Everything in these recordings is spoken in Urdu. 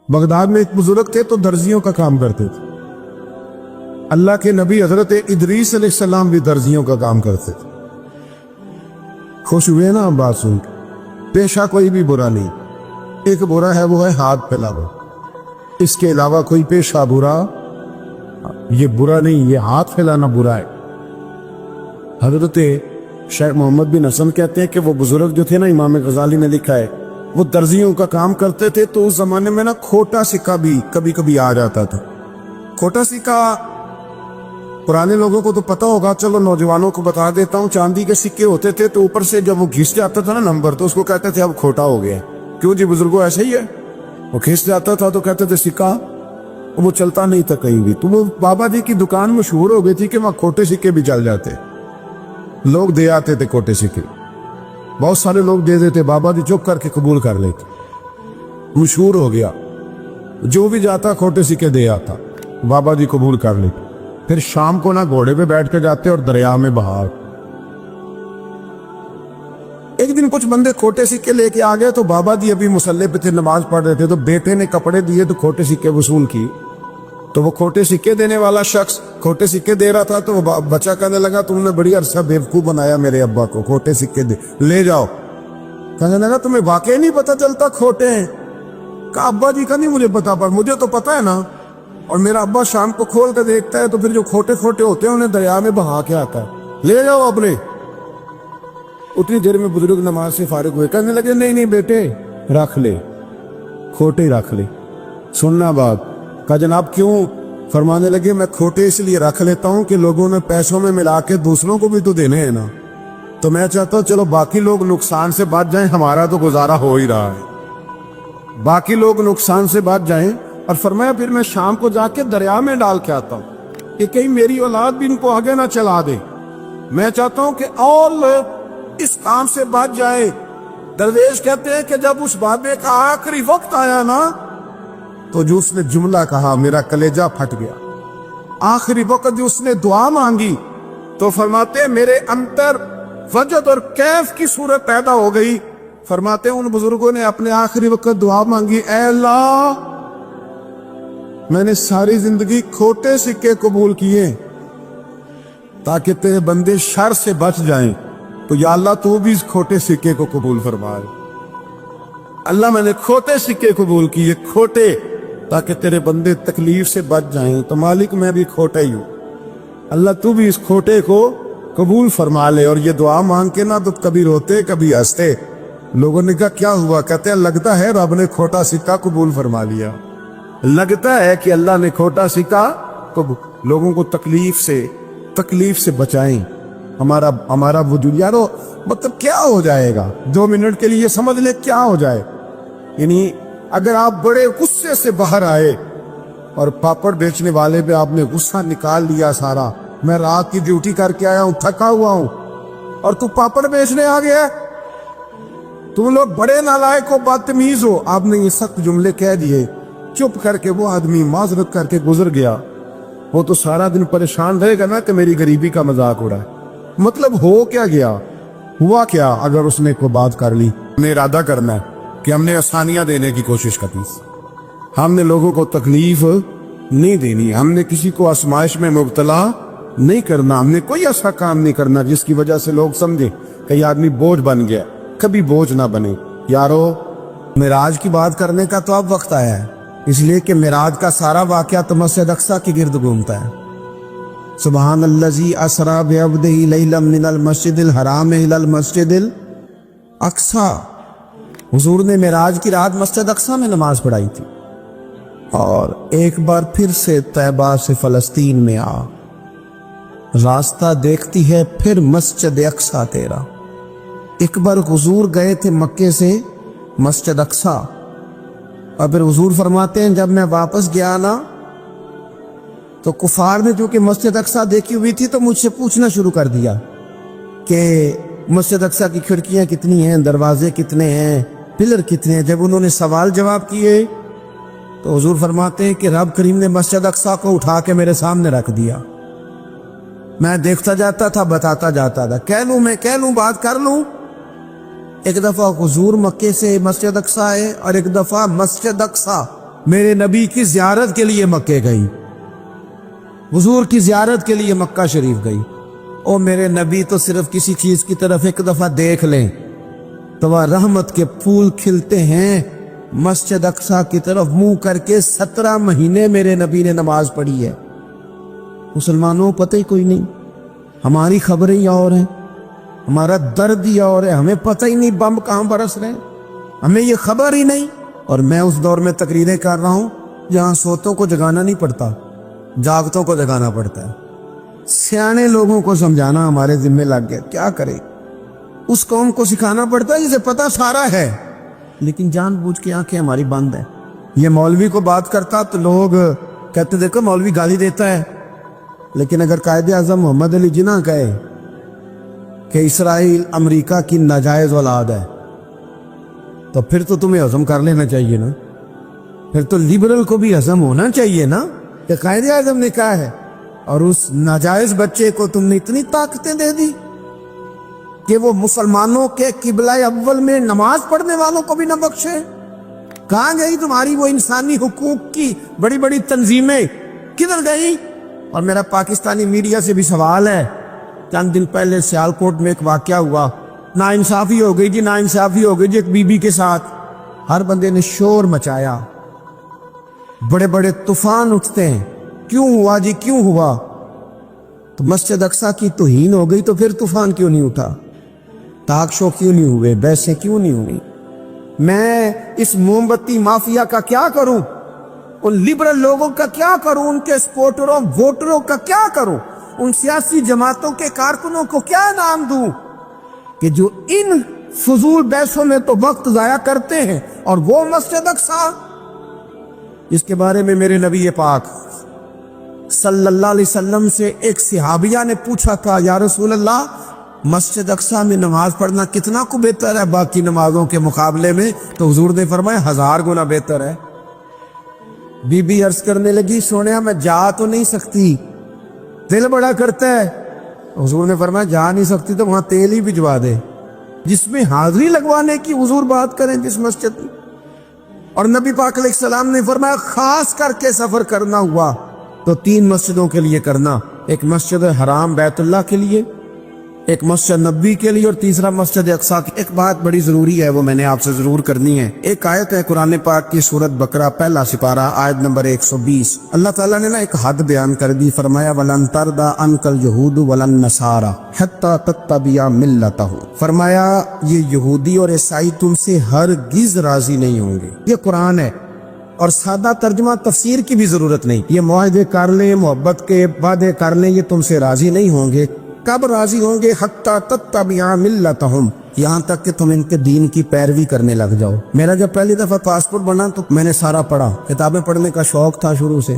بغداد میں ایک بزرگ تھے تو درزیوں کا کام کرتے تھے. اللہ کے نبی حضرت ادریس علیہ السلام بھی درزیوں کا کام کرتے تھے. خوش ہوئے نا ہم بات سن کے. پیشہ کوئی بھی برا نہیں, ایک برا ہے وہ ہے ہاتھ پھیلانا. اس کے علاوہ کوئی پیشہ برا یہ برا نہیں, یہ ہاتھ پھیلانا برا ہے. حضرت شیخ محمد بن حسن کہتے ہیں کہ وہ بزرگ جو تھے نا, امام غزالی نے لکھا ہے, وہ درزیوں کا کام کرتے تھے تو اس زمانے میں نا کھوٹا سکہ بھی کبھی کبھی آ جاتا تھا. کھوٹا سکہ پرانے لوگوں کو تو پتہ ہوگا, چلو نوجوانوں کو بتا دیتا ہوں. چاندی کے سکے ہوتے تھے تو اوپر سے جب وہ گھس جاتا تھا نا نمبر, تو اس کو کہتے تھے اب کھوٹا ہو گیا. کیوں جی بزرگوں ایسے ہی ہے, وہ گھس جاتا تھا تو کہتے تھے سکہ, وہ چلتا نہیں تھا کہیں بھی. تو وہ بابا جی کی دکان مشہور ہو گئی تھی کہ وہاں کھوٹے سکے بھی چل جاتے, لوگ دے آتے تھے کھوٹے سکے. بہت سارے لوگ دے دیتے, بابا جی چپ کر کے قبول کر لیتے. مشہور ہو گیا, جو بھی جاتا کھوٹے سکے دے آتا, بابا جی قبول کر لیتے. پھر شام کو نا گھوڑے پہ بیٹھ کے جاتے اور دریا میں بہا. ایک دن کچھ بندے کھوٹے سکے لے کے آ گئے تو بابا جی ابھی مصلے پہ تھے, نماز پڑھ رہے تھے. تو بیٹے نے کپڑے دیے تو کھوٹے سکے وصول کی. تو وہ کھوٹے سکے دینے والا شخص کھوٹے سکے دے رہا تھا, تو وہ بچہ کہنے لگا تم نے بڑی عرصہ بیوقوف بنایا میرے ابا کو, کھوٹے سکے دے لے جاؤ. کہنے لگا تمہیں واقعی نہیں پتا چلتا کھوٹے ہیں؟ کہا ابا جی کا نہیں مجھے پتا, پر مجھے تو پتا ہے نا. اور میرا ابا شام کو کھول کے دیکھتا ہے تو پھر جو کھوٹے کھوٹے ہوتے ہیں انہیں دریا میں بہا کے آتا ہے, لے جاؤ اپنے. اتنی دیر میں بزرگ نماز سے فارغ ہوئے, کہنے لگے نہیں نہیں بیٹے رکھ لے, کھوٹے رکھ لے. سننا بات. کہا جناب کیوں؟ فرمانے لگے میں کھوٹے اس لیے رکھ لیتا ہوں کہ لوگوں نے پیسوں میں ملا کے دوسروں کو بھی تو دینے ہیں نا, تو میں چاہتا ہوں چلو باقی لوگ نقصان سے بچ جائیں, ہمارا تو گزارا ہو ہی رہا ہے, باقی لوگ نقصان سے بچ جائیں. اور فرمایا پھر میں شام کو جا کے دریا میں ڈال کے آتا ہوں کہ کہیں میری اولاد بھی ان کو آگے نہ چلا دے. میں چاہتا ہوں کہ اور لوگ اس کام سے بچ جائے. درویش کہتے ہیں کہ جب اس بابے کا آخری وقت آیا نا, تو جو اس نے جملہ کہا میرا کلیجہ پھٹ گیا. آخری وقت جو اس نے دعا مانگی تو فرماتے ہیں میرے اندر وجد اور کیف کی صورت پیدا ہو گئی. فرماتے ہیں ان بزرگوں نے اپنے آخری وقت دعا مانگی, اے اللہ میں نے ساری زندگی کھوٹے سکے قبول کیے تاکہ تیرے بندے شر سے بچ جائیں, تو یا اللہ تو بھی اس کھوٹے سکے کو قبول فرمائے. اللہ میں نے کھوٹے سکے قبول کیے, کھوٹے, تاکہ تیرے بندے تکلیف سے بچ جائیں. تو مالک میں بھی کھوٹا ہی ہوں, اللہ تو بھی اس کھوٹے کو قبول فرما لے. اور یہ دعا مانگ کے نا تو کبھی روتے کبھی ہنستے. لوگوں نے کہا کیا ہوا؟ کہتے ہیں لگتا ہے رب نے کھوٹا سکہ قبول فرما لیا, لگتا ہے کہ اللہ نے کھوٹا سکہ لوگوں کو تکلیف سے بچائیں. ہمارا وجود یارو مطلب کیا ہو جائے گا 2 منٹ کے لیے سمجھ لے کیا ہو جائے. یعنی اگر آپ بڑے غصے سے باہر آئے اور پاپڑ بیچنے والے پہ آپ نے غصہ نکال لیا سارا, میں رات کی ڈیوٹی کر کے آیا ہوں, تھکا ہوا ہوں, اور تو پاپڑ بیچنے آ گیا, تم لوگ بڑے نالائق ہو, بدتمیز ہو. آپ نے یہ سخت جملے کہہ دیے, چپ کر کے وہ آدمی معذرت کر کے گزر گیا. وہ تو سارا دن پریشان رہے گا نا کہ میری غریبی کا مذاق اڑا ہے. مطلب ہو کیا گیا, ہوا کیا اگر اس نے کوئی بات کر لی. ہم نے ارادہ کرنا ہے کہ ہم نے آسانیاں دینے کی کوشش کرنی, ہم نے لوگوں کو تکلیف نہیں دینی, ہم نے کسی کو آزمائش میں مبتلا نہیں کرنا, ہم نے کوئی ایسا کام نہیں کرنا جس کی وجہ سے لوگ سمجھیں کہ یہ آدمی بوجھ بن گیا. کبھی بوجھ نہ بنے. یارو معراج کی بات کرنے کا تو اب وقت آیا ہے, اس لیے کہ معراج کا سارا واقعہ تو مسجد اقصی کی گرد گھومتا ہے. سبحان الذی اسری بعبدہ لیلا من المسجد الحرام الی المسجد الاقصی. حضور نے معراج کی رات مسجد اقصی میں نماز پڑھائی تھی, اور ایک بار پھر سے طیبہ سے فلسطین میں آ, راستہ دیکھتی ہے پھر مسجد اقصی تیرا. ایک بار حضور گئے تھے مکے سے مسجد اقصی, اور پھر حضور فرماتے ہیں جب میں واپس گیا نا تو کفار نے جو کہ مسجد اقصی دیکھی ہوئی تھی تو مجھ سے پوچھنا شروع کر دیا کہ مسجد اقصی کی کھڑکیاں کتنی ہیں, دروازے کتنے ہیں, پلر کتنے ہیں. جب انہوں نے سوال جواب کیے تو حضور فرماتے ہیں کہ رب کریم نے مسجد اقصی کو اٹھا کے میرے سامنے رکھ دیا. میں دیکھتا جاتا تھا, بتاتا جاتا تھا, کہہ لوں بات کر لوں. ایک دفعہ حضور مکے سے مسجد اقصی آئے اور ایک دفعہ مسجد اقصی میرے نبی کی زیارت کے لیے مکے گئی، حضور کی زیارت کے لیے مکہ شریف گئی۔ او میرے نبی تو صرف کسی چیز کی طرف ایک دفعہ دیکھ لیں تو وہ رحمت کے پھول کھلتے ہیں۔ مسجد اقصی کی طرف منہ کر کے 17 مہینے میرے نبی نے نماز پڑھی ہے۔ مسلمانوں پتہ ہی کوئی نہیں، ہماری خبریں ہی اور ہیں، ہمارا درد ہی اور ہے، ہمیں پتہ ہی نہیں بم کہاں برس رہے ہیں، ہمیں یہ خبر ہی نہیں۔ اور میں اس دور میں تقریریں کر رہا ہوں جہاں سوتوں کو جگانا نہیں پڑتا، جاگتوں کو جگانا پڑتا ہے۔ سیانے لوگوں کو سمجھانا ہمارے ذمہ لگ گیا، کیا کرے؟ اس قوم کو سکھانا پڑتا ہے جسے پتہ سارا ہے، لیکن جان بوجھ کے آنکھیں ہماری بند ہیں۔ یہ مولوی کو بات کرتا تو لوگ کہتے دیکھو مولوی گالی دیتا ہے، لیکن اگر قائد اعظم محمد علی جناح کہے کہ اسرائیل امریکہ کی ناجائز اولاد ہے تو پھر تو تمہیں ہضم کر لینا چاہیے نا، پھر تو لیبرل کو بھی ہضم ہونا چاہیے نا کہ قائد اعظم نے کہا ہے، اور اس ناجائز بچے کو تم نے اتنی طاقتیں دے دی کہ وہ مسلمانوں کے قبلہ اول میں نماز پڑھنے والوں کو بھی نہ بخشے۔ کہاں گئی تمہاری وہ انسانی حقوق کی بڑی بڑی تنظیمیں، کدھر گئی؟ اور میرا پاکستانی میڈیا سے بھی سوال ہے، چند دن پہلے سیالکوٹ میں ایک واقعہ ہوا، ناانصافی ہو گئی جی، ناانصافی ہو گئی جی ایک بی بی کے ساتھ۔ ہر بندے نے شور مچایا، بڑے بڑے طوفان اٹھتے ہیں، کیوں ہوا جی کیوں ہوا؟ تو مسجد اقصی کی توہین ہو گئی تو پھر طوفان کیوں نہیں اٹھا؟ ٹاک شو کیوں نہیں ہوئے؟ بحثیں کیوں نہیں ہوئی؟ میں اس موم بتی مافیا کا کیا کروں؟ ان لبرل لوگوں کا کیا کروں؟ ان کے سپورٹروں ووٹروں کا کیا کروں؟ ان سیاسی جماعتوں کے کارکنوں کو کیا انعام دوں کہ جو ان فضول بحثوں میں تو وقت ضائع کرتے ہیں، اور وہ مسجد اقصی جس کے بارے میں میرے نبی پاک صلی اللہ علیہ وسلم سے ایک صحابیہ نے پوچھا تھا، یا رسول اللہ مسجد اقصی میں نماز پڑھنا کتنا کو بہتر ہے باقی نمازوں کے مقابلے میں؟ تو حضور نے فرمایا 1000 گنا بہتر ہے۔ بی بی عرض کرنے لگی، سونیا میں جا تو نہیں سکتی، دل بڑا کرتا ہے۔ حضور نے فرمایا جا نہیں سکتی تو وہاں تیل ہی بھجوا دے، جس میں حاضری لگوانے کی حضور بات کریں جس مسجد میں۔ اور نبی پاک علیہ السلام نے فرمایا خاص کر کے سفر کرنا ہوا تو 3 مسجدوں کے لیے کرنا، ایک مسجد حرام بیت اللہ کے لیے، ایک مسجد نبی کے لیے، اور تیسرا مسجد اقصی کی۔ ایک بات بڑی ضروری ہے، وہ میں نے آپ سے ضرور کرنی ہے۔ ایک آیت ہے قرآن پاک کی سورۃ بقرہ پہلا سپارہ آیت نمبر 120۔ اللہ تعالیٰ نے ایک حد بیان کر دی، فرمایا وَلَن تَرْضَىٰ عَنْكَ الْيَهُودُ وَلَا النَّصَارَىٰ حَتَّىٰ تَتَّبِعَ مِلَّتَهُمْ۔ فرمایا یہ یہودی اور عیسائی تم سے ہرگز راضی نہیں ہوں گے۔ یہ قرآن ہے، اور سادہ ترجمہ تفسیر کی بھی ضرورت نہیں۔ یہ معاہدے کر لیں، محبت کے وعدے کر لیں، یہ تم سے راضی نہیں ہوں گے۔ کب راضی ہوں گے؟ حتی تتبع ملتہم، یہاں تک کہ تم ان کے دین کی پیروی کرنے لگ جاؤ۔ میرا جب پہلی دفعہ پاسپورٹ بنا تو میں نے سارا پڑھا، کتابیں پڑھنے کا شوق تھا شروع سے۔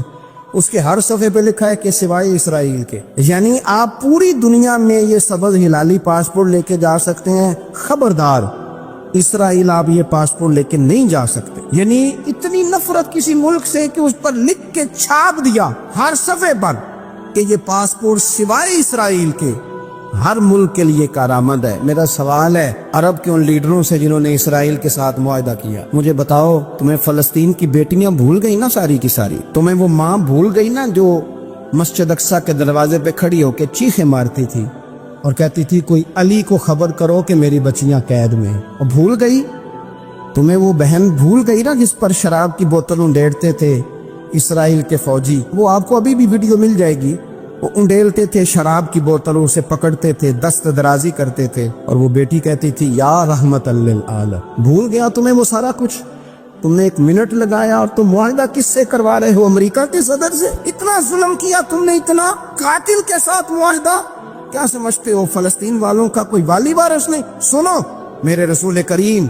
اس کے ہر صفحے پہ لکھا ہے کہ سوائے اسرائیل کے، یعنی آپ پوری دنیا میں یہ سبز ہلالی پاسپورٹ لے کے جا سکتے ہیں، خبردار اسرائیل آپ یہ پاسپورٹ لے کے نہیں جا سکتے۔ یعنی اتنی نفرت کسی ملک سے کہ اس پر لکھ کے چھاپ دیا ہر صفحے پر کہ یہ پاسپورٹ سوائے اسرائیل کے ہر ملک کے لیے کارآمد ہے۔ میرا سوال ہے عرب کے ان لیڈروں سے جنہوں نے اسرائیل کے ساتھ معاہدہ کیا، مجھے بتاؤ تمہیں فلسطین کی بیٹیاں بھول گئی نا ساری کی ساری؟ تمہیں وہ ماں بھول گئی نا جو مسجد اقصی کے دروازے پہ کھڑی ہو کے چیخیں مارتی تھی اور کہتی تھی کوئی علی کو خبر کرو کہ میری بچیاں قید میں ہیں؟ اور بھول گئی؟ تمہیں وہ بہن بھول گئی نا جس پر شراب کی بوتل انڈیڑتے تھے اسرائیل کے فوجی؟ وہ آپ کو ابھی بھی ویڈیو مل جائے گی، وہ انڈیلتے تھے شراب کی بوتلوں سے، پکڑتے تھے، دست درازی کرتے تھے، اور وہ بیٹی کہتی تھی یا رحمت للعالم۔ بھول گیا تمہیں وہ سارا کچھ؟ تم نے 1 منٹ لگایا اور تم معاہدہ کس سے کروا رہے ہو؟ امریکہ کے صدر سے؟ اتنا ظلم کیا تم نے، اتنا قاتل کے ساتھ معاہدہ؟ کیا سمجھتے ہو فلسطین والوں کا کوئی والی وارث نہیں؟ سنو، میرے رسول کریم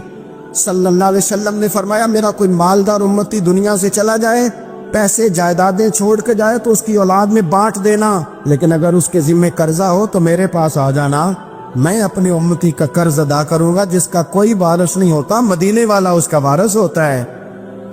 صلی اللہ علیہ وسلم نے فرمایا میرا کوئی مالدار امتی دنیا سے چلا جائے، پیسے جائیدادیں چھوڑ کے جائے تو اس کی اولاد میں بانٹ دینا، لیکن اگر اس کے ذمہ قرضہ ہو تو میرے پاس آ جانا، میں اپنے امتی کا قرض ادا کروں گا۔ جس کا کوئی وارث نہیں ہوتا، مدینے والا اس کا وارث ہوتا ہے،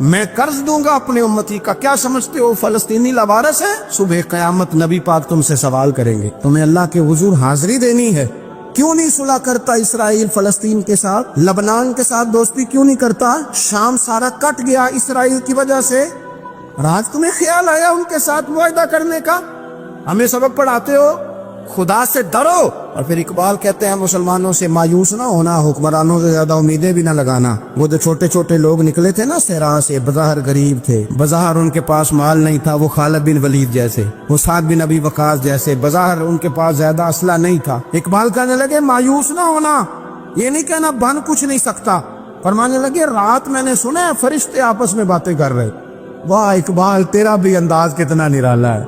میں قرض دوں گا اپنے امتی کا۔ کیا سمجھتے ہو فلسطینی لاوارث ہے؟ صبح قیامت نبی پاک تم سے سوال کریں گے، تمہیں اللہ کے حضور حاضری دینی ہے۔ کیوں نہیں صلح کرتا اسرائیل فلسطین کے ساتھ؟ لبنان کے ساتھ دوستی کیوں نہیں کرتا؟ شام سارا کٹ گیا اسرائیل کی وجہ سے۔ رات تمہیں خیال آیا ان کے ساتھ معاہدہ کرنے کا؟ ہمیں سبق پڑھاتے ہو خدا سے ڈرو۔ اور پھر اقبال کہتے ہیں مسلمانوں سے مایوس نہ ہونا، حکمرانوں سے زیادہ امیدیں بھی نہ لگانا۔ وہ جو چھوٹے چھوٹے لوگ نکلے تھے نا صحرا سے، بظاہر غریب تھے، بظاہر ان کے پاس مال نہیں تھا، وہ خالد بن ولید جیسے، وہ سعد بن ابی وقاص جیسے، بظاہر ان کے پاس زیادہ اسلحہ نہیں تھا۔ اقبال کہنے لگے مایوس نہ ہونا، یہ نہیں کہنا بن کچھ نہیں سکتا۔ فرمانے لگے رات میں نے سنا ہے فرشتے آپس میں باتیں کر رہے۔ واہ اقبال، تیرا بھی انداز کتنا نرالا ہے۔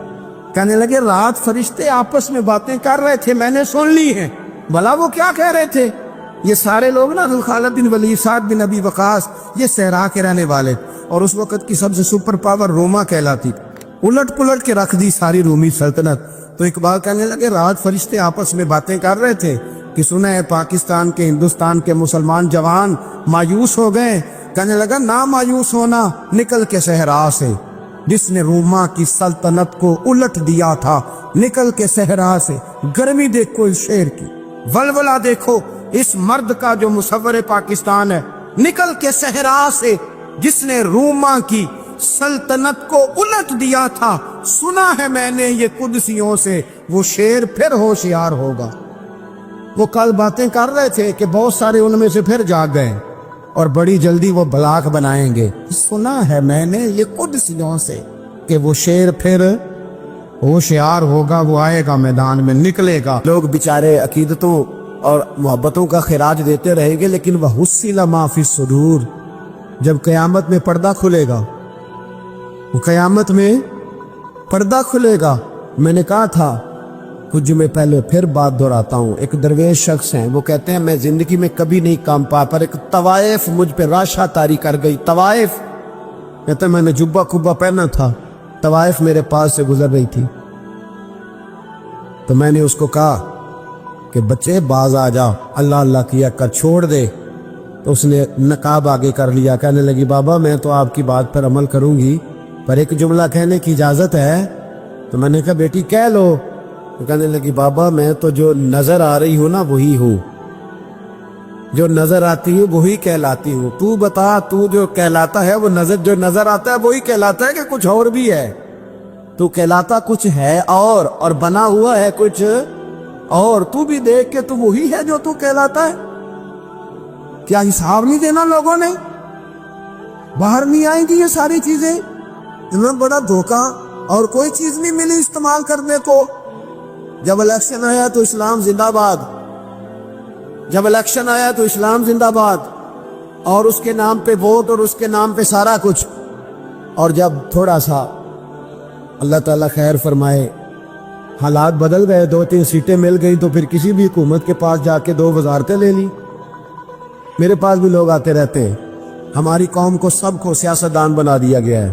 کہنے لگے رات فرشتے آپس میں باتیں کر رہے تھے، میں نے سن لی ہیں۔ بھلا وہ کیا کہہ رہے تھے؟ یہ سارے لوگ نا خالد بن ولید، سعد بن ابی وقاص، یہ صحرا کے رہنے والے، اور اس وقت کی سب سے سپر پاور روما کہلاتی، الٹ پلٹ کے رکھ دی ساری رومی سلطنت۔ تو اقبال کہنے لگے رات فرشتے آپس میں باتیں کر رہے تھے کہ سنا ہے پاکستان کے، ہندوستان کے مسلمان جوان مایوس ہو گئے۔ کہنے لگا نہ مایوس ہونا، نکل کے صحرا سے، جس نے روما کی سلطنت کو الٹ دیا تھا، نکل کے صحرا سے۔ گرمی دیکھو اس شعر کی، ولولہ دیکھو اس مرد کا جو مصور پاکستان ہے، نکل کے صحرا سے جس نے روما کی سلطنت کو الٹ دیا تھا، سنا ہے میں نے یہ قدسیوں سے، وہ شعر پھر ہوشیار ہوگا۔ وہ کل باتیں کر رہے تھے کہ بہت سارے ان میں سے پھر جاگ گئے اور بڑی جلدی وہ بلاک بنائیں گے۔ سنا ہے میں نے یہ قدسیوں سے کہ وہ شعر پھر ہوشیار ہوگا، وہ آئے گا میدان میں، نکلے گا۔ لوگ بیچارے عقیدتوں اور محبتوں کا خراج دیتے رہیں گے، لیکن وہ حصل ما فی الصدور، جب قیامت میں پردہ کھلے گا، وہ قیامت میں پردہ کھلے گا۔ میں نے کہا تھا کچھ جمعے پہلے، پھر بات دہراتا ہوں، ایک درویش شخص ہیں، وہ کہتے ہیں میں زندگی میں کبھی نہیں کام پا، پر ایک طوائف مجھ پہ راشا طاری کر گئی۔ طوائف کہتے ہیں میں نے جبہ کبہ پہنا تھا، طوائف میرے پاس سے گزر رہی تھی، تو میں نے اس کو کہا کہ بچے باز آ جا، اللہ اللہ کیا کر، چھوڑ دے۔ تو اس نے نقاب آگے کر لیا، کہنے لگی بابا میں تو آپ کی بات پر عمل کروں گی، پر ایک جملہ کہنے کی اجازت ہے؟ تو میں نے کہا بیٹی کہہ لو۔ تو کہنے لگی بابا میں تو جو نظر آ رہی ہوں نا وہی ہوں، جو نظر آتی ہوں وہی کہلاتی ہوں، تو بتا تو جو کہلاتا ہے وہ جو نظر آتا ہے وہی کہلاتا ہے کہ کچھ اور بھی ہے؟ تو کہلاتا کچھ ہے اور بنا ہوا ہے کچھ اور، تو بھی دیکھ کے تو وہی ہے جو تو کہلاتا ہے۔ کیا حساب نہیں دینا لوگوں نے؟ باہر نہیں آئیں گی یہ ساری چیزیں؟ اتنا بڑا دھوکہ، اور کوئی چیز نہیں ملی استعمال کرنے کو۔ جب الیکشن آیا تو اسلام زندہ باد، جب الیکشن آیا تو اسلام زندہ باد، اور اس کے نام پہ ووٹ اور اس کے نام پہ سارا کچھ۔ اور جب تھوڑا سا اللہ تعالیٰ خیر فرمائے حالات بدل گئے، 2-3 سیٹیں مل گئی، تو پھر کسی بھی حکومت کے پاس جا کے 2 وزارتیں لے لی۔ میرے پاس بھی لوگ آتے رہتے ہیں، ہماری قوم کو سب کو سیاستدان بنا دیا گیا ہے۔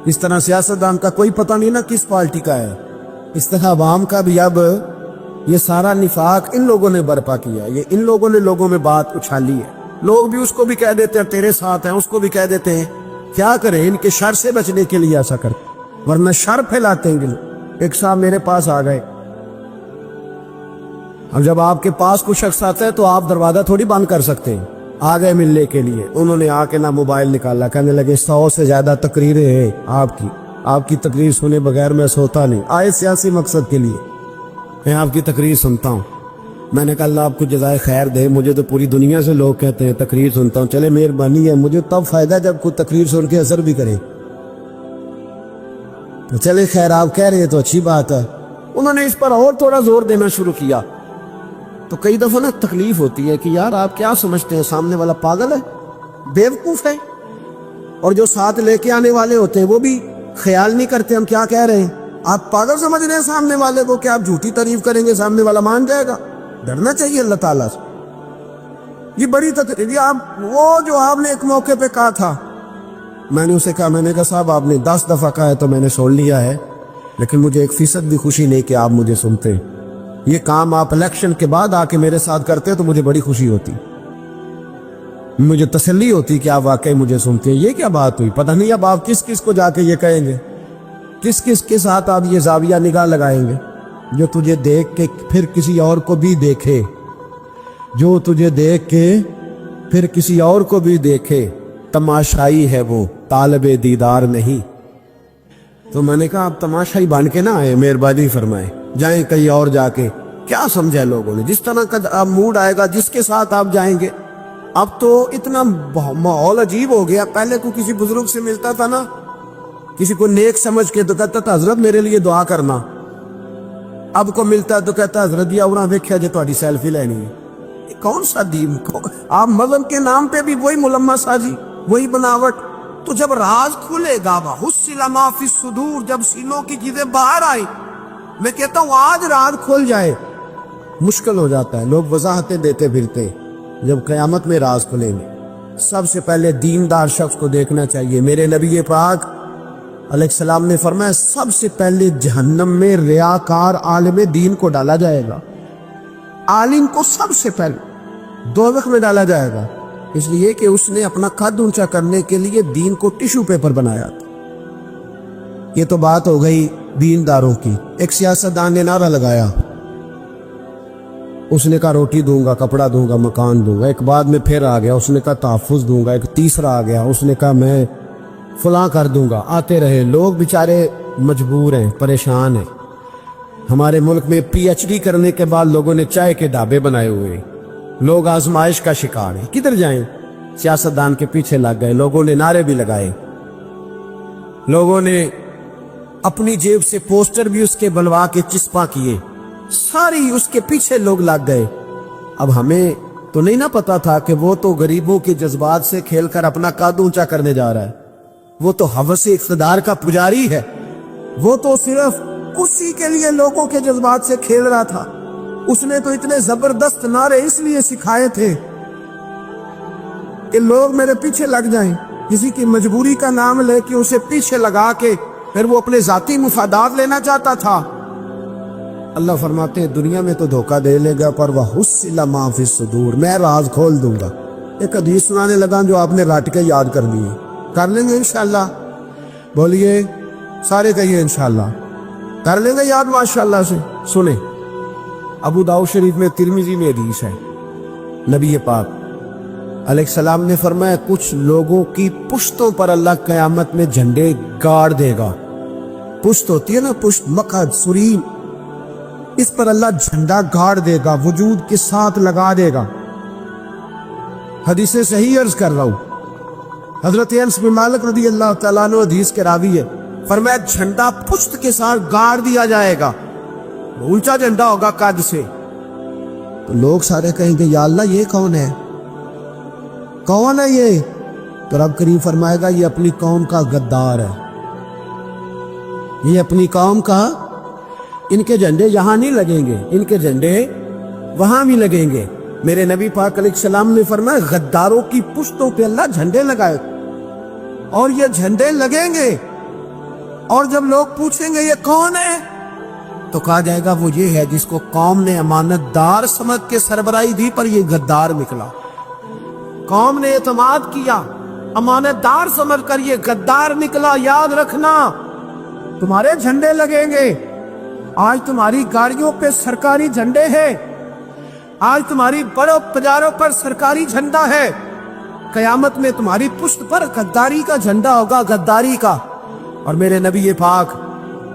اس طرح سیاستدان کا کوئی پتہ نہیں نا کس پارٹی کا ہے، اس طرح عوام کا بھی اب یہ سارا نفاق ان لوگوں نے برپا کیا، یہ ان لوگوں نے لوگوں میں بات اچھالی ہے۔ لوگ بھی اس کو بھی کہہ دیتے ہیں تیرے ساتھ ہیں، اس کو بھی کہہ دیتے ہیں۔ کیا کریں ان کے شر سے بچنے کے لیے ایسا کرتے، ورنہ شر پھیلاتے ہیں لوگ۔ ایک صاحب میرے پاس آ گئے، اب جب آپ کے پاس کوئی شخص آتا ہے تو آپ دروازہ تھوڑی بند کر سکتے ہیں۔ آ گئے ملنے کے لیے، انہوں نے آ کے نہ موبائل نکالا، کہنے لگے 100 سے زیادہ تقریریں ہیں آپ کی تقریر سنے بغیر میں سوتا نہیں، آئے سیاسی مقصد کے لیے، میں آپ کی تقریر سنتا ہوں۔ میں نے کہا اللہ آپ کو جزائے خیر دے، مجھے تو پوری دنیا سے لوگ کہتے ہیں تقریر سنتا ہوں، چلے مہربانی ہے، مجھے تب فائدہ جب کوئی تقریر سن کے اثر بھی کرے، تو چلے خیر آپ کہہ رہے ہیں تو اچھی بات ہے۔ انہوں نے اس پر اور تھوڑا زور دینا شروع کیا، تو کئی دفعہ نا تکلیف ہوتی ہے کہ یار آپ کیا سمجھتے ہیں سامنے والا پاگل ہے، بیوقوف ہے، اور جو ساتھ لے کے آنے والے ہوتے ہیں وہ بھی خیال نہیں کرتے ہم کیا کہہ رہے ہیں۔ آپ پاگل سمجھ رہے ہیں سامنے والے کو کہ آپ جھوٹی تعریف کریں گے سامنے والا مان جائے گا؟ ڈرنا چاہیے اللہ تعالیٰ سے۔ یہ بڑی تقریر، وہ جو آپ نے ایک موقع پہ کہا تھا، میں نے اسے کہا، میں نے کہا صاحب آپ نے 10 دفعہ کہا ہے تو میں نے سن لیا ہے، لیکن مجھے 1% بھی خوشی نہیں کہ آپ مجھے سنتے۔ یہ کام آپ الیکشن کے بعد آ کے میرے ساتھ کرتے تو مجھے بڑی خوشی ہوتی، مجھے تسلی ہوتی کہ آپ واقعی مجھے سنتے ہیں۔ یہ کیا بات ہوئی؟ پتہ نہیں اب آپ کس کس کو جا کے یہ کہیں گے، کس کس کے ساتھ آپ یہ زاویہ نگاہ لگائیں گے، جو تجھے دیکھ کے پھر کسی اور کو بھی دیکھے، جو تجھے دیکھ کے پھر کسی اور کو بھی دیکھے۔ تماشائی ہے وہ، طالب دیدار نہیں۔ تو میں نے کہا آپ تماشائی بن کے نہ آئے، مہربانی فرمائے، جائیں کہیں اور جا کے۔ کیا سمجھا لوگوں نے؟ جس طرح کا موڈ آئے گا، جس کے ساتھ آپ جائیں گے۔ اب تو اتنا ماحول عجیب ہو گیا، پہلے کو کسی بزرگ سے ملتا تھا نا، کسی کو نیک سمجھ کے تو کہتا تھا حضرت میرے لیے دعا کرنا، اب کو ملتا تو کہتا حضرت جی اونا دیکھا جی تہاڈی سیلفی لینی ہے۔ یہ کون سا دین؟ آپ مذہب کے نام پہ بھی وہی ملمہ سازی، وہی بناوٹ۔ تو جب راز کھلے گا، وَحُصِّلَ مَا فِي الصُّدُورِ، جب سینوں کی چیزیں باہر آئیں، میں کہتا ہوں آج راز کھل جائے، مشکل ہو جاتا ہے، لوگ وضاحتیں دیتے پھرتے۔ جب قیامت میں راز کھلیں گے، سب سے پہلے دیندار شخص کو دیکھنا چاہیے۔ میرے نبی پاک علیہ السلام نے فرمایا سب سے پہلے جہنم میں ریاکار عالم دین کو ڈالا جائے گا، عالم کو سب سے پہلے دوزخ میں ڈالا جائے گا، اس لیے کہ اس نے اپنا قد اونچا کرنے کے لیے دین کو ٹیشو پیپر بنایا تھا۔ یہ تو بات ہو گئی دینداروں کی۔ ایک سیاستدان نے نعرہ لگایا، اس نے کہا روٹی دوں گا، کپڑا دوں گا، مکان دوں گا۔ ایک بعد میں پھر آ گیا، اس نے کہا تحفظ دوں گا۔ ایک تیسرا آ گیا، اس نے کہا میں فلاں کر دوں گا۔ آتے رہے لوگ، بیچارے مجبور ہیں، پریشان ہیں۔ ہمارے ملک میں پی ایچ ڈی کرنے کے بعد لوگوں نے چائے کے ڈھابے بنائے ہوئے ہیں، لوگ آزمائش کا شکار ہیں۔ کدھر جائیں؟ سیاستدان کے پیچھے لگ گئے، لوگوں نے نعرے بھی لگائے، لوگوں نے اپنی جیب سے پوسٹر بھی اس کے بلوا کے چسپاں کیے، ساری اس کے پیچھے لوگ لگ گئے۔ اب ہمیں تو نہیں نہ پتا تھا کہ وہ تو غریبوں کے جذبات سے کھیل کر اپنا قد اونچا کرنے جا رہا ہے، وہ تو ہوس اقتدار کا پجاری ہے، وہ تو صرف اسی کے لیے لوگوں کے جذبات سے کھیل رہا تھا۔ اس نے تو اتنے زبردست نعرے اس لیے سکھائے تھے کہ لوگ میرے پیچھے لگ جائیں، کسی کی مجبوری کا نام لے کے اسے پیچھے لگا کے پھر وہ اپنے ذاتی مفادات لینا چاہتا تھا۔ اللہ فرماتے ہیں دنیا میں تو دھوکہ دے لے گا، پر وَحُصِّلَ مَا فِي الصُّدُورِ، میں راز کھول دوں گا۔ ایک حدیث سنانے لگا جو آپ نے رٹ کے یاد کرنی ہے، کر لیں گے انشاءاللہ؟ بولیے، سارے کہیے انشاءاللہ کر لیں گے یاد ماشاءاللہ سے۔ سنیں، ابو داؤد شریف میں، ترمذی میں حدیث ہے، نبی پاک علیہ السلام نے فرمایا کچھ لوگوں کی پشتوں پر اللہ قیامت میں جھنڈے گاڑ دے گا۔ پشت ہوتی ہے نا، پشت، مقعد، سرین، اس پر اللہ جھنڈا گاڑ دے گا، وجود کے ساتھ لگا دے گا۔ حدیث صحیح عرض کر رہا ہوں، حضرت انس بن مالک رضی اللہ تعالیٰ عنہ حدیث کے راوی ہے، فرمایا جھنڈا پشت کے ساتھ گاڑ دیا جائے گا، اونچا جھنڈا ہوگا قد سے۔ تو لوگ سارے کہیں گے یا اللہ یہ کون ہے، کون ہے یہ؟ تو رب کریم فرمائے گا یہ اپنی قوم کا غدار ہے، یہ اپنی قوم کا، ان کے جھنڈے یہاں نہیں لگیں گے، ان کے جھنڈے وہاں بھی لگیں گے۔ میرے نبی پاک علیہ السلام نے فرمایا غداروں کی پشتوں پہ اللہ جھنڈے لگائے، اور یہ جھنڈے لگیں گے، اور جب لوگ پوچھیں گے یہ کون ہے تو کہا جائے گا وہ یہ ہے جس کو قوم نے امانت دار سمجھ کے سربراہی دی، پر یہ غدار نکلا۔ قوم نے اعتماد کیا، امانت دار سمجھ کر یہ غدار نکلا۔ یاد رکھنا تمہارے جھنڈے لگیں گے، آج تمہاری گاڑیوں پہ سرکاری جھنڈے ہیں، آج تمہاری بڑوں بازاروں پر سرکاری جھنڈا ہے، قیامت میں تمہاری پشت پر غداری کا جھنڈا ہوگا، غداری کا۔ اور میرے نبی پاک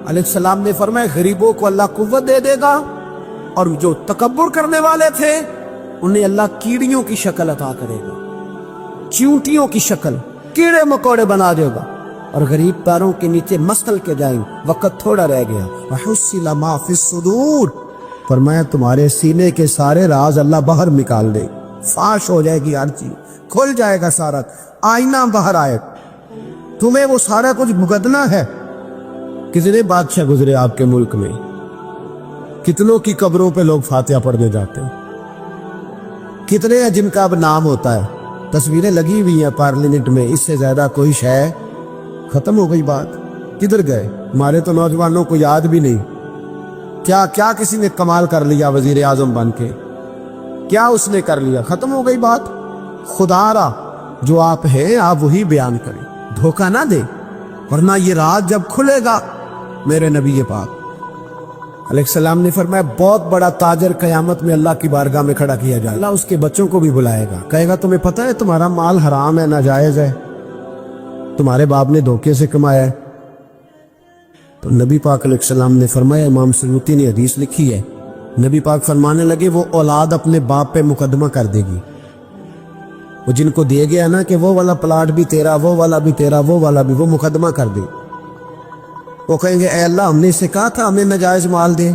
علیہ السلام نے فرمایا غریبوں کو اللہ قوت دے دے گا، اور جو تکبر کرنے والے تھے انہیں اللہ کیڑیوں کی شکل عطا کرے گا، چیونٹیوں کی شکل، کیڑے مکوڑے بنا دے گا، اور غریب پیروں کے نیچے مسل کے جائیں۔ وقت تھوڑا رہ گیا، وَحُصِّلَ مَا فِي الصُّدُورِ، فرمایا تمہارے سینے کے سارے راز اللہ باہر نکال دے، فاش ہو جائے گی، ہر چیز کھل جائے گا، سارا آئینہ باہر آئے، تمہیں وہ سارا کچھ بھگتنا ہے۔ کتنے بادشاہ گزرے آپ کے ملک میں، کتنوں کی قبروں پہ لوگ فاتحہ پڑھنے جاتے ہیں، کتنے ہیں جن کا اب نام ہوتا ہے، تصویریں لگی ہوئی ہیں پارلیمنٹ میں، اس سے زیادہ کوئی شے؟ ختم ہو گئی بات، کدھر گئے ہمارے تو نوجوانوں کو یاد بھی نہیں۔ کیا کسی نے کمال کر لیا وزیر اعظم بن کے؟ کیا اس نے کر لیا؟ ختم ہو گئی بات۔ خدا را جو آپ ہیں آپ وہی بیان کریں، دھوکہ نہ دیں، ورنہ یہ رات جب کھلے گا، میرے نبی پاک علیہ السلام نے فرمایا بہت بڑا تاجر قیامت میں اللہ کی بارگاہ میں کھڑا کیا جائے، اللہ اس کے بچوں کو بھی بلائے گا، کہے گا تمہیں پتہ ہے تمہارا مال حرام ہے، ناجائز ہے، تمہارے باپ نے دھوکے سے کمایا ہے، تو نبی پاک علیہ السلام نے فرمایا، امام سیوطی نے حدیث لکھی ہے، نبی پاک فرمانے لگے وہ اولاد اپنے باپ پہ مقدمہ کر دے گی، وہ جن کو دیا گیا نا کہ وہ والا پلاٹ بھی تیرا، وہ والا بھی تیرا، وہ والا بھی، وہ مقدمہ کر دے. وہ کہیں گے اے اللہ ہم نے اسے کہا تھا ہمیں ناجائز مال دے،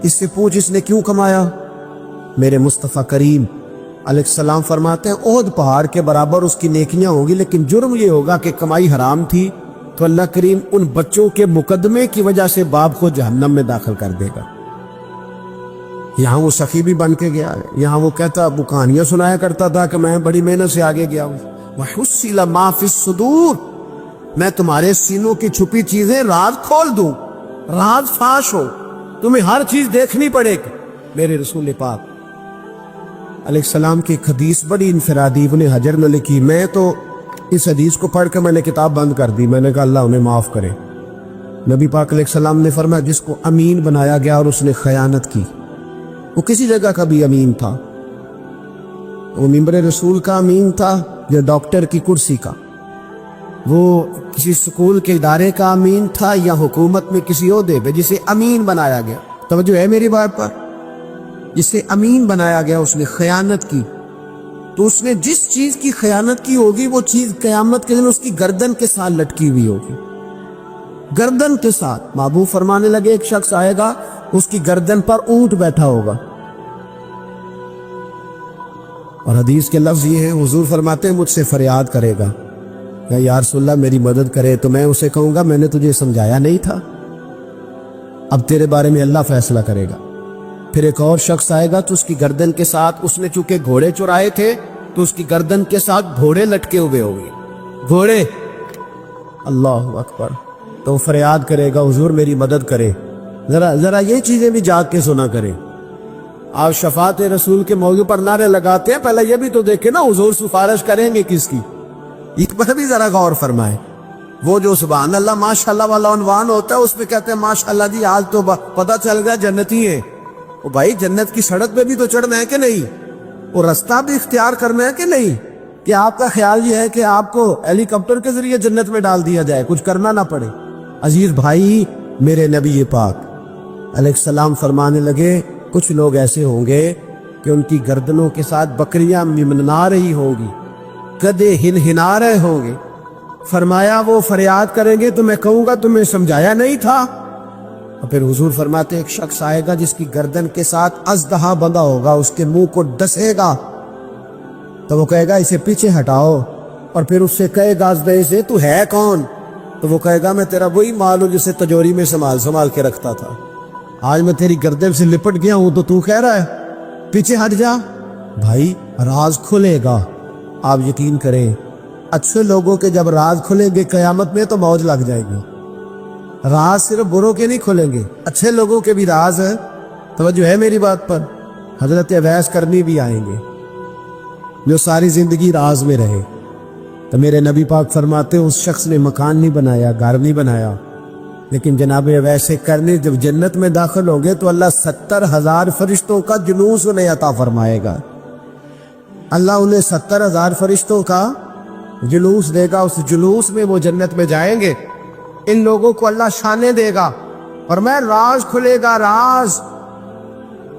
اس سے پوچھ اس نے کیوں کمایا. میرے مصطفیٰ کریم علیہ السلام فرماتے ہیں احد پہاڑ کے برابر اس کی نیکیاں ہوں گی، لیکن جرم یہ ہوگا کہ کمائی حرام تھی، تو اللہ کریم ان بچوں کے مقدمے کی وجہ سے باپ کو جہنم میں داخل کر دے گا. یہاں وہ سخی بھی بن کے گیا ہے، یہاں وہ کہتا وہ کہانیاں سنایا کرتا تھا کہ میں بڑی محنت سے آگے گیا ہوں. وَحُصِّلَ مَا فِي الصُّدُورِ، میں تمہارے سینوں کی چھپی چیزیں راز کھول دوں، راز فاش ہو، تمہیں ہر چیز دیکھنی پڑے گی. میرے رسول پاک علیہ السلام کی ایک حدیث بڑی انفرادی ابن حجر نے لکھی، میں تو اس حدیث کو پڑھ کے میں نے کتاب بند کر دی. میں نے کہا اللہ انہیں معاف کرے. نبی پاک علیہ السلام نے فرمایا جس کو امین بنایا گیا اور اس نے خیانت کی، وہ کسی جگہ کا بھی امین تھا، وہ ممبر رسول کا امین تھا یا ڈاکٹر کی کرسی کا، وہ کسی سکول کے ادارے کا امین تھا یا حکومت میں کسی عہدے پہ جسے امین بنایا گیا. توجہ ہے میری بات پر؟ جسے امین بنایا گیا اس نے خیانت کی، تو اس نے جس چیز کی خیانت کی ہوگی وہ چیز قیامت کے دن اس کی گردن کے ساتھ لٹکی ہوئی ہوگی، گردن کے ساتھ. محبوب فرمانے لگے ایک شخص آئے گا اس کی گردن پر اونٹ بیٹھا ہوگا، اور حدیث کے لفظ یہ ہے حضور فرماتے ہیں مجھ سے فریاد کرے گا کہ یا رسول اللہ میری مدد کرے، تو میں اسے کہوں گا میں نے تجھے سمجھایا نہیں تھا، اب تیرے بارے میں اللہ فیصلہ کرے گا. پھر ایک اور شخص آئے گا تو اس کی گردن کے ساتھ، اس نے چونکہ گھوڑے چرائے تھے تو اس کی گردن کے ساتھ گھوڑے لٹکے ہوئے ہوں گے، گھوڑے. اللہ اکبر. تو وہ فریاد کرے گا حضور میری مدد کرے. ذرا یہ چیزیں بھی جاگ کے سنا کریں. آپ شفاعت رسول کے موضوع پر نعرے لگاتے ہیں، پہلے یہ بھی تو دیکھیں نا حضور سفارش کریں گے کس کی، اس پر بھی ذرا غور فرمائیں. وہ جو سبحان اللہ ماشاءاللہ والا عنوان ہوتا ہے اس پہ کہتے ہیں ماشاءاللہ جی آج تو پتہ چل گیا جنتی ہیں. وہ بھائی جنت کی سڑک پہ بھی تو چڑھنا ہے کہ نہیں، وہ رستہ بھی اختیار کرنا ہے کہ نہیں، کہ آپ کا خیال یہ ہے کہ آپ کو ہیلی کاپٹر کے ذریعے جنت میں ڈال دیا جائے، کچھ کرنا نہ پڑے. عزیز بھائی میرے نبی پاک علیہ السلام فرمانے لگے کچھ لوگ ایسے ہوں گے کہ ان کی گردنوں کے ساتھ بکریاں ممنا رہی ہوں گی، گدھے ہنہنا رہے ہوں گے. فرمایا وہ فریاد کریں گے تو میں کہوں گا تمہیں سمجھایا نہیں تھا. اور پھر حضور فرماتے ایک شخص آئے گا جس کی گردن کے ساتھ اژدہا بندھا ہوگا، اس کے منہ کو ڈسے گا تو وہ کہے گا اسے پیچھے ہٹاؤ، اور پھر اس سے کہے گا اژدہے سے تو ہے کون، تو وہ کہے گا میں تیرا وہی مال ہوں جسے تجوری میں سنبھال کے رکھتا تھا، آج میں تیری گردن سے لپٹ گیا ہوں تو کہہ رہا ہے پیچھے ہٹ جا. بھائی راز کھلے گا، آپ یقین کریں اچھے لوگوں کے جب راز کھلیں گے قیامت میں تو موج لگ جائے گی. راز صرف بروں کے نہیں کھلیں گے، اچھے لوگوں کے بھی راز ہے. توجہ ہے میری بات پر؟ حضرت اویس کرنی بھی آئیں گے جو ساری زندگی راز میں رہے. تو میرے نبی پاک فرماتے اس شخص نے مکان نہیں بنایا، گھر نہیں بنایا، لیکن جناب اویس کرنی جب جنت میں داخل ہوں گے تو اللہ 70,000 فرشتوں کا جلوس انہیں عطا فرمائے گا. اللہ انہیں 70,000 فرشتوں کا جلوس دے گا. اس جلوس میں وہ جنت میں جائیں گے، ان لوگوں کو اللہ شانے دے گا اور میں راز کھلے گا. راز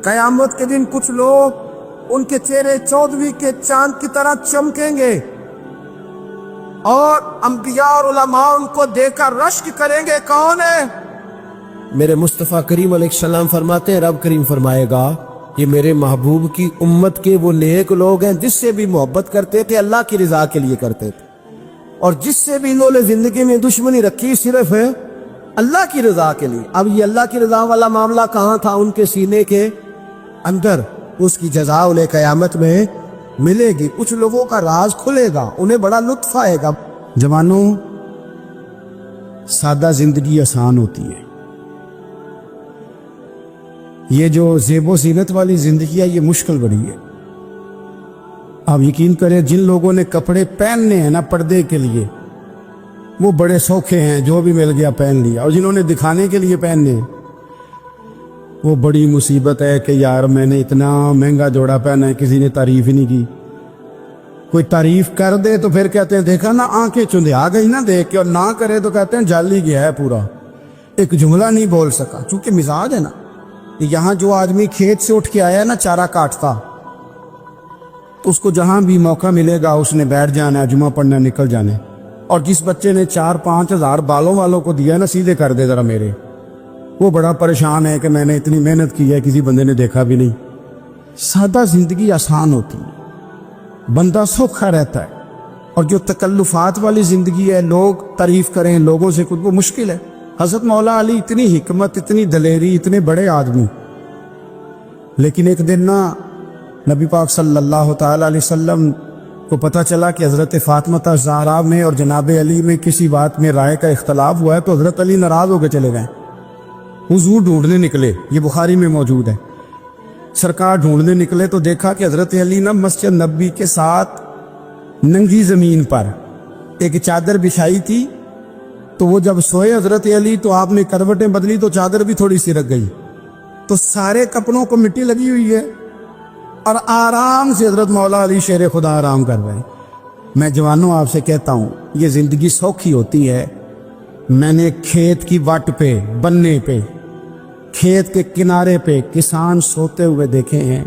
قیامت کے دن کچھ لوگ ان کے چہرے 14ویں کے چاند کی طرح چمکیں گے اور انبیاء اور علماء ان کو دیکھ کر رشک کریں گے کون ہے؟ میرے مصطفیٰ کریم علیہ السلام فرماتے ہیں رب کریم فرمائے گا یہ میرے محبوب کی امت کے وہ نیک لوگ ہیں جس سے بھی محبت کرتے تھے اللہ کی رضا کے لیے کرتے تھے، اور جس سے بھی انہوں نے زندگی میں دشمنی رکھی صرف ہے اللہ کی رضا کے لیے. اب یہ اللہ کی رضا والا معاملہ کہاں تھا ان کے سینے کے اندر، اس کی جزا انہیں قیامت میں ملے گی. کچھ لوگوں کا راز کھلے گا، انہیں بڑا لطف آئے گا. جوانوں سادہ زندگی آسان ہوتی ہے، یہ جو زیب و زینت والی زندگی ہے یہ مشکل بڑی ہے. آپ یقین کریں جن لوگوں نے کپڑے پہننے ہیں نا پردے کے لیے وہ بڑے سوکھے ہیں، جو بھی مل گیا پہن لیا، اور جنہوں نے دکھانے کے لیے پہننے ہیں وہ بڑی مصیبت ہے کہ یار میں نے اتنا مہنگا جوڑا پہنا ہے کسی نے تعریف ہی نہیں کی. کوئی تعریف کر دے تو پھر کہتے ہیں دیکھا نا آنکھیں چندھیا گئی نا دیکھ کے، اور نہ کرے تو کہتے ہیں جل ہی گیا ہے پورا. ایک جملہ نہیں بول سکا، چونکہ مزاج ہے نا. یہاں جو آدمی کھیت سے اٹھ کے آیا ہے نا چارہ کاٹتا، تو اس کو جہاں بھی موقع ملے گا اس نے بیٹھ جانا ہے، جمعہ پڑھنا، نکل جانے. اور جس بچے نے 4-5 ہزار بالوں والوں کو دیا نا، سیدھے کر دے ذرا میرے، وہ بڑا پریشان ہے کہ میں نے اتنی محنت کی ہے کسی بندے نے دیکھا بھی نہیں. سادہ زندگی آسان ہوتی ہے، بندہ سوکھا رہتا ہے. اور جو تکلفات والی زندگی ہے، لوگ تعریف کریں، لوگوں سے کچھ، وہ مشکل ہے. حضرت مولا علی اتنی حکمت، اتنی دلیری، اتنے بڑے آدمی، لیکن ایک دن نا نبی پاک صلی اللہ تعالی علیہ وسلم کو پتہ چلا کہ حضرت فاطمہ زہرا میں اور جناب علی میں کسی بات میں رائے کا اختلاف ہوا ہے. تو حضرت علی ناراض ہو کے چلے گئے. حضور ڈھونڈنے نکلے، یہ بخاری میں موجود ہے. سرکار ڈھونڈنے نکلے تو دیکھا کہ حضرت علی نا مسجد نبی کے ساتھ ننگی زمین پر ایک چادر بچھائی تھی. تو وہ جب سوئے حضرت علی تو آپ نے کروٹیں بدلی تو چادر بھی تھوڑی سی رکھ گئی. تو سارے کپڑوں کو مٹی لگی ہوئی ہے اور آرام سے حضرت مولا علی شیر خدا آرام کر رہے ہیں. میں جوانوں آپ سے کہتا ہوں، یہ زندگی سوکھی ہوتی ہے. میں نے کھیت کی وٹ پہ، بننے پہ، کھیت کے کنارے پہ کسان سوتے ہوئے دیکھے ہیں،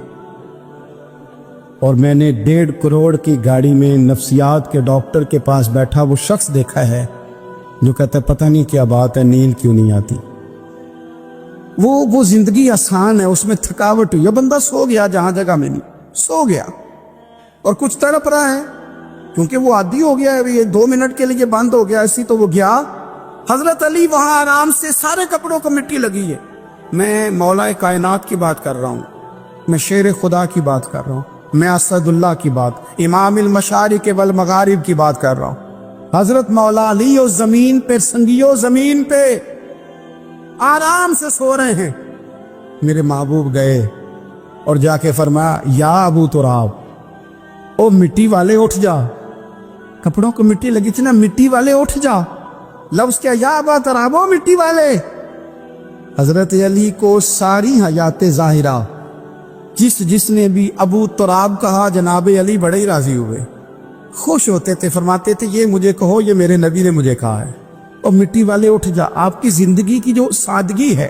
اور میں نے 1.5 کروڑ کی گاڑی میں نفسیات کے ڈاکٹر کے پاس بیٹھا وہ شخص دیکھا ہے جو کہتا ہے پتہ نہیں کیا بات ہے، نیند کیوں نہیں آتی. وہ زندگی آسان ہے، اس میں تھکاوٹ ہوئی. بندہ سو گیا جہاں جگہ میں نہیں، سو گیا اور کچھ تڑپ رہا ہے کیونکہ وہ عادی ہو گیا ہے. یہ 2 منٹ کے لیے بند ہو گیا ایسی، تو وہ گیا. حضرت علی وہاں آرام سے، سارے کپڑوں کو مٹی لگی ہے. میں مولا کائنات کی بات کر رہا ہوں، میں شیر خدا کی بات کر رہا ہوں، میں اسد اللہ کی بات، امام المشارق والمغارب کی بات کر رہا ہوں. حضرت مولا علی اور زمین پہ، سنگیو زمین پہ آرام سے سو رہے ہیں. میرے محبوب گئے اور جا کے فرمایا، یا ابو تراب، او مٹی والے اٹھ جا. کپڑوں کو مٹی لگی تھی نا، مٹی والے اٹھ جا. لفظ کیا، یا ابا تراب، او مٹی والے. حضرت علی کو ساری حیات ظاہرہ جس نے بھی ابو تراب کہا، جناب علی بڑے ہی راضی ہوئے، خوش ہوتے تھے، فرماتے تھے یہ مجھے کہو، یہ میرے نبی نے مجھے کہا ہے. اور مٹی والے اٹھ جا. آپ کی زندگی کی جو سادگی ہے،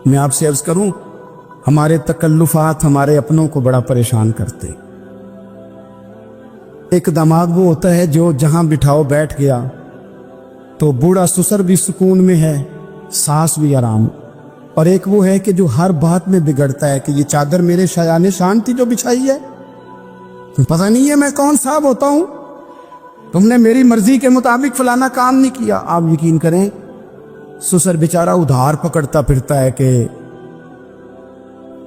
میں آپ سے عرض کروں، ہمارے تکلفات ہمارے اپنوں کو بڑا پریشان کرتے. ایک دماغ وہ ہوتا ہے جو جہاں بٹھاؤ بیٹھ گیا، تو بوڑھا سسر بھی سکون میں ہے، سانس بھی آرام. اور ایک وہ ہے کہ جو ہر بات میں بگڑتا ہے کہ یہ چادر میرے شایان شان تھی جو بچھائی ہے، پتہ نہیں ہے میں کون صاحب ہوتا ہوں، تم نے میری مرضی کے مطابق فلانا کام نہیں کیا. آپ یقین کریں، سسر بیچارہ ادھار پکڑتا پھرتا ہے کہ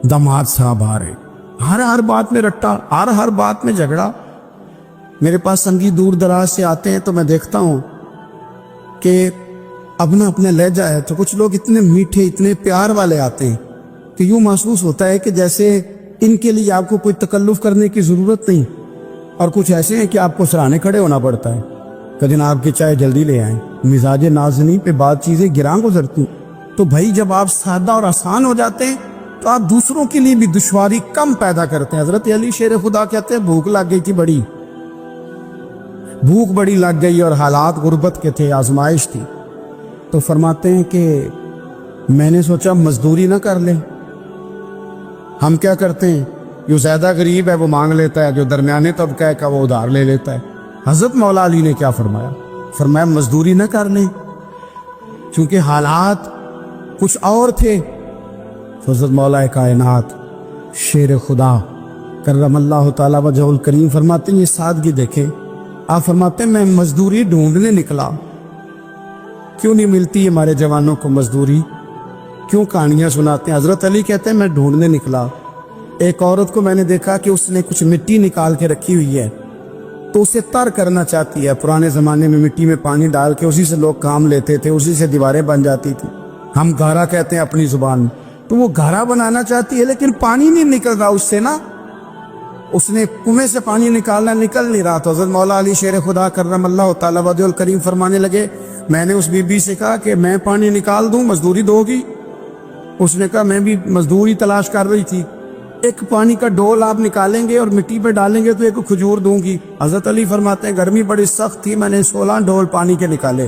داماد صاحب آ رہے، ہر بات میں رٹا، ہر بات میں جھگڑا. میرے پاس سنگی دور دراز سے آتے ہیں تو میں دیکھتا ہوں کہ اپنا لہجہ ہے. تو کچھ لوگ اتنے میٹھے، اتنے پیار والے آتے ہیں کہ یوں محسوس ہوتا ہے کہ جیسے ان کے لیے آپ کو کوئی تکلف کرنے کی ضرورت نہیں. اور کچھ ایسے ہیں کہ آپ کو سرانے کھڑے ہونا پڑتا ہے کہ جناب کی چائے جلدی لے آئیں. مزاج نازنی پہ بات چیزیں گراں گزرتی. تو بھائی جب آپ سادہ اور آسان ہو جاتے ہیں تو آپ دوسروں کے لیے بھی دشواری کم پیدا کرتے ہیں. حضرت علی شیر خدا کہتے ہیں بھوک لگ گئی تھی، بھوک بڑی لگ گئی اور حالات غربت کے تھے، آزمائش تھی. تو فرماتے ہیں کہ میں نے سوچا مزدوری نہ کر لیں. ہم کیا کرتے ہیں، جو زیادہ غریب ہے وہ مانگ لیتا ہے، جو درمیانے طبقہ ہے کا وہ ادھار لے لیتا ہے. حضرت مولا علی نے کیا فرمایا؟ فرمایا مزدوری نہ کر لیں، چونکہ حالات کچھ اور تھے. حضرت مولا کائنات شیر خدا کرم اللہ تعالی وجہ الکریم فرماتے ہیں، یہ سادگی دیکھیں. آپ فرماتے ہیں میں مزدوری ڈھونڈنے نکلا. کیوں نہیں ملتی ہمارے جوانوں کو مزدوری؟ کیوں کہانیاں سناتے ہیں؟ حضرت علی کہتے ہیں میں ڈھونڈنے نکلا. ایک عورت کو میں نے دیکھا کہ اس نے کچھ مٹی نکال کے رکھی ہوئی ہے، تو اسے تر کرنا چاہتی ہے. پرانے زمانے میں مٹی میں پانی ڈال کے اسی سے لوگ کام لیتے تھے، اسی سے دیواریں بن جاتی تھی. ہم گھارا کہتے ہیں اپنی زبان میں. تو وہ گھارا بنانا چاہتی ہے لیکن پانی نہیں نکل رہا اس سے نا. اس نے کنویں سے پانی نکالنا، نکل نہیں رہا. تو حضرت مولا علی شیر خدا کرم اللہ تعالی وجہ الکریم فرمانے لگے، میں نے اس بی بی سے کہا کہ میں پانی نکال دوں، مزدوری دو گی؟ اس نے کہا میں بھی مزدوری تلاش کر رہی تھی. ایک پانی کا ڈول آپ نکالیں گے اور مٹی پہ ڈالیں گے تو ایک کھجور دوں گی. حضرت علی فرماتے ہیں گرمی بڑی سخت تھی، میں نے 16 ڈول پانی کے نکالے.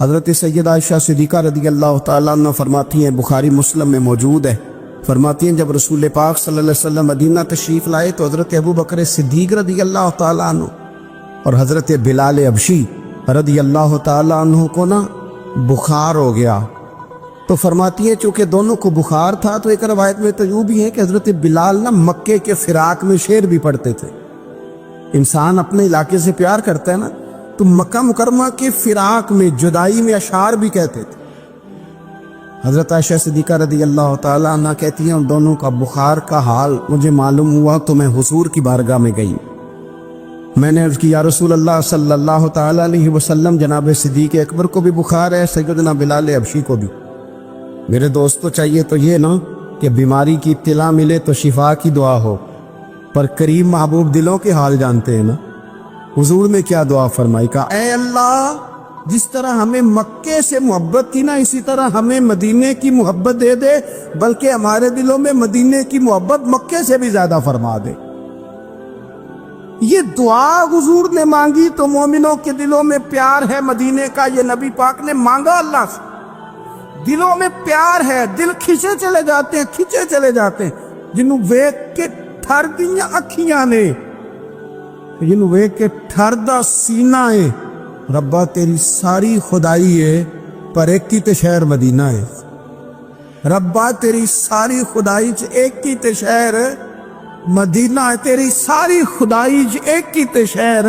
حضرت سیدہ عائشہ صدیقہ رضی اللہ تعالیٰ عنہ فرماتی ہیں، بخاری مسلم میں موجود ہے، فرماتی ہیں جب رسول پاک صلی اللہ علیہ وسلم مدینہ تشریف لائے تو حضرت ابو بکر صدیق رضی اللہ تعالیٰ عنہ اور حضرت بلال حبشی رضی اللہ تعالیٰ عنہ کو نا بخار ہو گیا. تو فرماتی ہیں چونکہ دونوں کو بخار تھا تو ایک روایت میں تو یوں بھی ہے کہ حضرت بلال نا مکے کے فراق میں شعر بھی پڑھتے تھے. انسان اپنے علاقے سے پیار کرتا ہے نا تو مکہ مکرمہ کے فراق میں جدائی میں اشعار بھی کہتے تھے. حضرت عائشہ صدیقہ رضی اللہ تعالیٰ عنہ کہتی ہیں ان دونوں کا بخار کا حال مجھے معلوم ہوا تو میں حضور کی بارگاہ میں گئی. میں نے عرض کی یا رسول اللہ صلی اللہ تعالیٰ علیہ وسلم جناب صدیق اکبر کو بھی بخار ہے، سیدنا بلال حبشی کو بھی. میرے دوست تو چاہیے تو یہ نا کہ بیماری کی اطلاع ملے تو شفا کی دعا ہو، پر کریم محبوب دلوں کے حال جانتے ہیں نا. حضور نے کیا دعا فرمائی، کہا اے اللہ جس طرح ہمیں مکے سے محبت تھی نا اسی طرح ہمیں مدینے کی محبت دے دے، بلکہ ہمارے دلوں میں مدینے کی محبت مکے سے بھی زیادہ فرما دے. یہ دعا حضور نے مانگی تو مومنوں کے دلوں میں پیار ہے مدینے کا، یہ نبی پاک نے مانگا اللہ سے. دلوں میں پیار ہے، دل کھچے چلے جاتے ہیں جنہوں ویک کے ٹھر دیاں اکھیاں نے، جنہوں ویک کے ٹھر دا سینہ ہے. ربا تیری ساری خدائی ہے پر ایک کی تے شہر مدینہ ہے. ربا تیری ساری خدائی چ ایک کی تے شہر مدینہ ہے. تیری ساری خدائی چ ایک کی تے شہر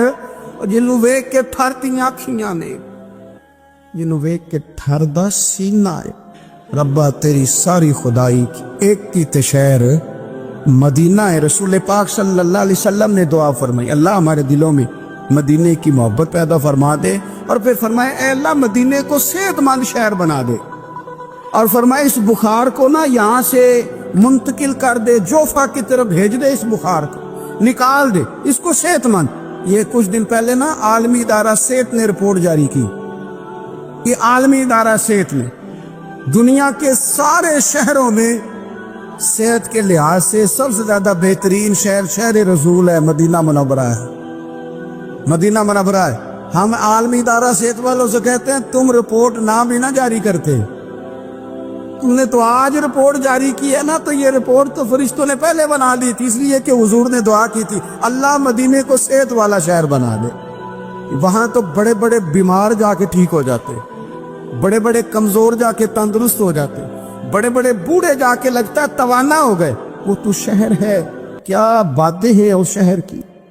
جنہوں ویک کے ٹھر دیاں اکھیاں نے، جنہوں ویک کے ٹھر دا سینہ ہے. ربا تیری ساری خدائی ایک کی تے شہر مدینہ ہے. رسول پاک صلی اللہ علیہ وسلم نے دعا فرمائی اللہ ہمارے دلوں میں مدینے کی محبت پیدا فرما دے، اور پھر فرمائے اے اللہ مدینے کو صحت مند شہر بنا دے، اور فرمائے اس بخار کو نا یہاں سے منتقل کر دے، جوفا کی طرف بھیج دے، اس بخار کو نکال دے، اس کو صحت مند. یہ کچھ دن پہلے نا عالمی ادارہ صحت نے رپورٹ جاری کی. یہ عالمی ادارہ صحت نے دنیا کے سارے شہروں میں صحت کے لحاظ سے سب سے زیادہ بہترین شہر رسول ہے، مدینہ منورہ ہے. مدینہ منورہ ہے. ہم عالمی ادارہ صحت والوں سے کہتے ہیں تم رپورٹ نہ بھی نہ جاری کرتے، تم نے تو آج رپورٹ جاری کی ہے نا، تو یہ رپورٹ تو فرشتوں نے پہلے بنا دی تھی، اس لیے کہ حضور نے دعا کی تھی اللہ مدینے کو صحت والا شہر بنا دے. وہاں تو بڑے بڑے بیمار جا کے ٹھیک ہو جاتے، بڑے بڑے کمزور جا کے تندرست ہو جاتے، بڑے بڑے بوڑھے جا کے لگتا ہے توانا ہو گئے. وہ تو شہر ہے، کیا باتیں ہیں اس شہر کی.